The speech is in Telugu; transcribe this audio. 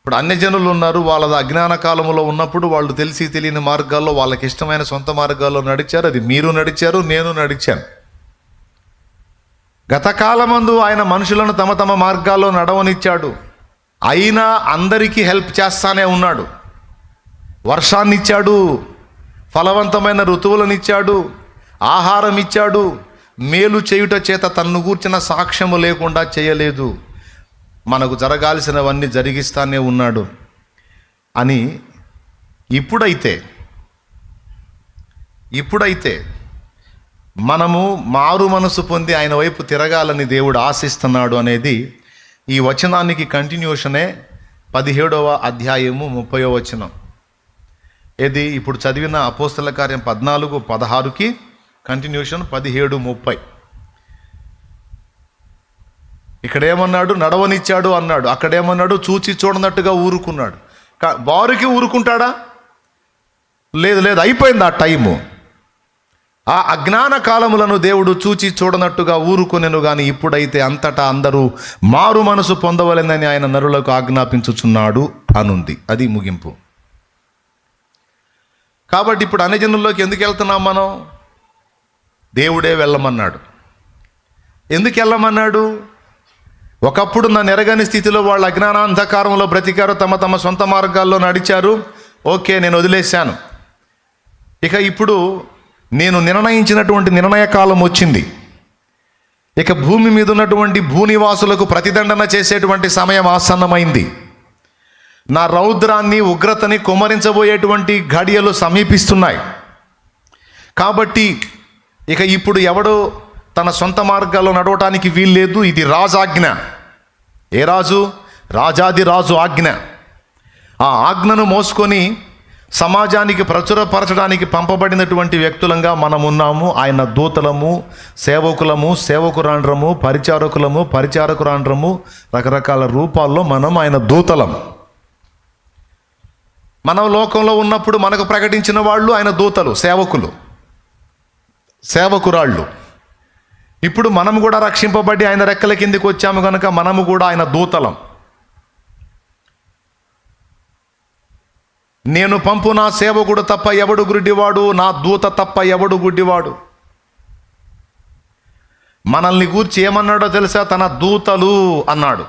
ఇప్పుడు అన్యజనులు ఉన్నారు, వాళ్ళ అజ్ఞాన కాలంలో ఉన్నప్పుడు వాళ్ళు తెలిసి తెలియని మార్గాల్లో వాళ్ళకి ఇష్టమైన సొంత మార్గాల్లో నడిచారు. అది మీరు నడిచారు, నేను నడిచాను. గతకాలమందు ఆయన మనుషులను తమ తమ మార్గాల్లో నడవనిచ్చాడు. అయినా అందరికీ హెల్ప్ చేస్తానే ఉన్నాడు. వర్షాన్ని ఇచ్చాడు, ఫలవంతమైన ఋతువులనిచ్చాడు, ఆహారం ఇచ్చాడు. మేలు చేయుట చేత తన్ను గూర్చిన సాక్ష్యము లేకుండా చేయలేదు. మనకు జరగాల్సినవన్నీ జరిగిస్తానే ఉన్నాడు అని ఇప్పుడైతే మనము మారు మనసు పొంది ఆయన వైపు తిరగాలని దేవుడు ఆశిస్తున్నాడు అనేది ఈ వచనానికి కంటిన్యూషనే 17వ అధ్యాయము 30వ వచనం. ఇది ఇప్పుడు చదివిన అపోస్తల కార్యం 14:16కి కంటిన్యూషన్ 17:30. ఇక్కడేమన్నాడు? నడవనిచ్చాడు అన్నాడు. అక్కడేమన్నాడు? చూచి చూడనట్టుగా ఊరుకున్నాడు. వారికి ఊరుకుంటాడా? లేదు, అయిపోయింది ఆ టైము. ఆ అజ్ఞాన కాలములను దేవుడు చూచి చూడనట్టుగా ఊరుకొనెను. కానీ ఇప్పుడైతే అంతటా అందరూ మారు మనసు పొందవలెనని ఆయన నరులకు ఆజ్ఞాపించుచున్నాడు అనుంది. అది ముగింపు. కాబట్టి ఇప్పుడు అన్యజనుల్లోకి ఎందుకు వెళ్తున్నాం మనం? దేవుడే వెళ్ళమన్నాడు. ఎందుకు వెళ్ళమన్నాడు? ఒకప్పుడు నన్ను ఎరగని స్థితిలో వాళ్ళు అజ్ఞానాంధకారంలో బ్రతికారు, తమ తమ సొంత మార్గాల్లో నడిచారు. ఓకే, నేను వదిలేశాను. ఇక ఇప్పుడు నేను నిర్ణయించినటువంటి నిర్ణయ కాలం వచ్చింది. ఇక భూమి మీద ఉన్నటువంటి భూనివాసులకు ప్రతిదండన చేసేటువంటి సమయం ఆసన్నమైంది. నా రౌద్రాన్ని, ఉగ్రతని కుమ్మరించబోయేటువంటి ఘడియలు సమీపిస్తున్నాయి. కాబట్టి ఇక ఇప్పుడు ఎవడో తన సొంత మార్గాల్లో నడవటానికి వీల్లేదు. ఇది రాజాజ్ఞ. ఏ రాజు? రాజాది రాజు ఆజ్ఞ. ఆ ఆజ్ఞను మోసుకొని సమాజానికి ప్రచురపరచడానికి పంపబడినటువంటి వ్యక్తులంగా మనం ఉన్నాము. ఆయన దూతలము, సేవకులము, సేవకురాండ్రము, పరిచారకురాండ్రము, రకరకాల రూపాల్లో మనం ఆయన దూతలం. మనం లోకంలో ఉన్నప్పుడు మనకు ప్రకటించిన వాళ్ళు ఆయన దూతలు, సేవకురాళ్ళు. ఇప్పుడు మనము కూడా రక్షింపబడి ఆయన రెక్కల కిందికి వచ్చాము కనుక మనము కూడా ఆయన దూతలం. నేను పంపు నా సేవకుడు తప్ప ఎవడు గుడ్డివాడు, నా దూత తప్ప ఎవడు గుడ్డివాడు. మనల్ని గూర్చి ఏమన్నాడో తెలుసా? తన దూతలు అన్నాడు.